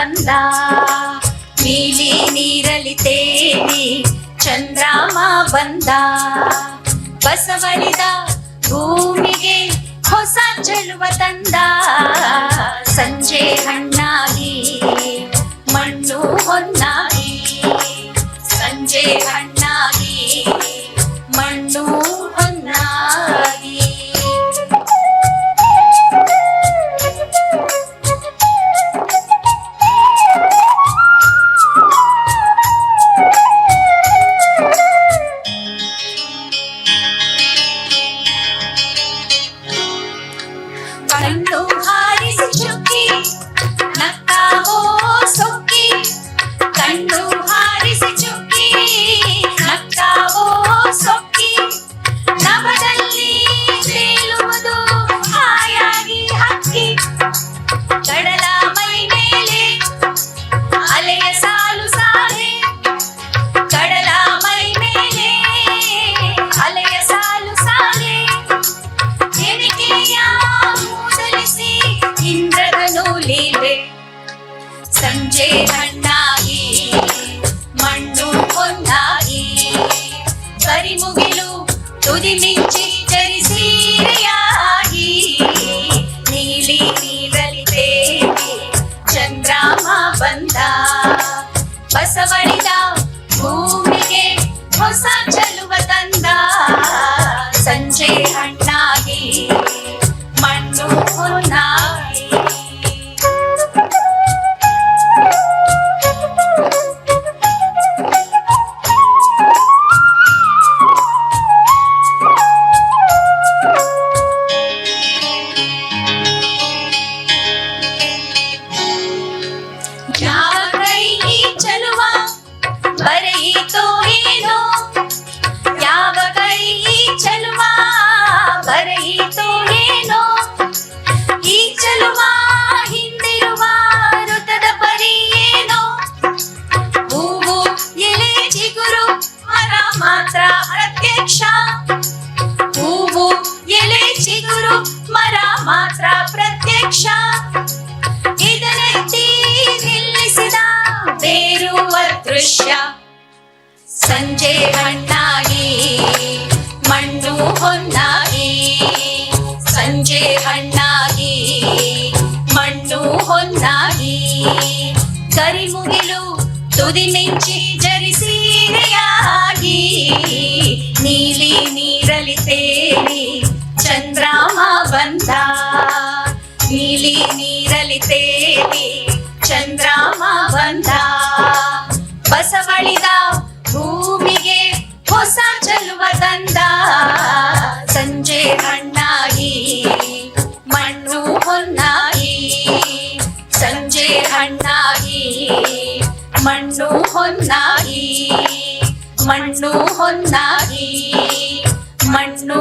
ಬಂದ, ನೀಲಿ ನೀರಲಿ ತೇಲಿ ಚಂದ್ರಮ ಬಂದ. ಬಸವಳಿದ ಭೂಮಿಗೆ ಹೊಸ ಚೆಲುವ ತಂದ, ಸಂಜೆ ಹಣ್ಣಾಗಿ ಮಣ್ಣು ಹೊನ್ನಾಗಿ, ಸಂಜೆ ಹಣ್ಣಾಗಿ ಮಣ್ಣು ಹೊನ್ನಾಗಿ. ಕಣ್ಣು ಹಾರಿಸಿ ಚುಕ್ಕಿ ನಕ್ಕಾವೋ ಸೊಕ್ಕಿ, ಕಣ್ಣು ಹಾರಿಸಿ ಚುಕ್ಕಿ ನಕ್ಕಾವೋ ಸೊಕ್ಕಿ. ನಭದಲ್ಲಿ ತೇಲುವುದು ಹಾಯಾಗಿ ಹಕ್ಕಿ, ಕಡಲ ಮೈ ಮೇಲೆ ಅಲೆಯ ಸಾಲು ಸಾಲೆ, ಕಡಲ ಮೈ ಮೇಲೆ ಅಲೆಯ ಸಾಲು ಸಾಲೆ. ಎಣಿಕೆಯ ಮೂದಲಿಸಿ ಇಂದ್ರದ ನೂಲಿವೆ, ಸಂಜೆ ಹಣ್ಣಾಗಿ ಮಣ್ಣು ಹೊನ್ನಾಗಿ. ಕರಿಮುಗಿಲು ತುದಿ ಮಿಂಚಿ ಜರಿಸೀರೆಯಾಗಿ, ನೀಲಿ ನೀರಲಿ ತೇಲಿ ಚಂದ್ರಮ ಬಂದ. ಬಸವಳಿದ ಭೂಮಿಗೆ ಹೊಸ ಚೆಲುವ ತಂದ, ಸಂಜೆ ಹಣ್ಣಾಗಿ ಮಣ್ಣು ಹೊನ್ನಾಗಿ. ಯಾವ ಕೈ ಈ ಚೆಲುವ ಬರೆಯಿತೋ ಏನೋ, ಯಾವ ಕೈ ಈ ಚೆಲುವ ಬರೆಯಿತೋ ಏನೋ. ಈ ಚೆಲುವ ಹಿಂದಿರುವ ಋತದ ಪರಿ ಏನೋ, ಹೂವು ಎಲೆ ಚಿಗುರು ಮರ ಮಾತ್ರ ಪ್ರತ್ಯಕ್ಷ, ಹೂವು ಎಲೆ ಚಿಗುರು ಮರ ಮಾತ್ರ ಪ್ರತ್ಯಕ್ಷ. ಇದನೆತ್ತಿ ನಿಲ್ಲಿಸಿದ ಬೇರುವ ದೃಶ್ಯ, ಸಂಜೆ ಹಣ್ಣಾಗಿ ಮಣ್ಣು ಹೊನ್ನಾಗಿ, ಸಂಜೆ ಹಣ್ಣಾಗಿ ಮಣ್ಣು ಹೊನ್ನಾಗಿ. ಕರಿಮುಗಿಲು ತುದಿ ಮಿಂಚಿ ಜರಿಸೀರೆಯಾಗಿ, ನೀಲಿ ನೀರಲಿ ತೇಲಿ ಚಂದ್ರಮ ಬಂದ, ನೀಲಿ ನೀರಲಿ ತೇಲಿ ಚಂದ್ರಮ ಬಂದ. ಬಸವಳಿದ ಭೂಮಿಗೆ ಹೊಸ ಚೆಲುವ ತಂದ, ಸಂಜೆ ಹಣ್ಣಾಗಿ ಮಣ್ಣು ಹೊನ್ನಾಗಿ, ಸಂಜೆ ಹಣ್ಣಾಗಿ ಮಣ್ಣು ಹೊನ್ನಾಗಿ, ಮಣ್ಣು ಹೊನ್ನಾಗಿ ಮಣ್ಣು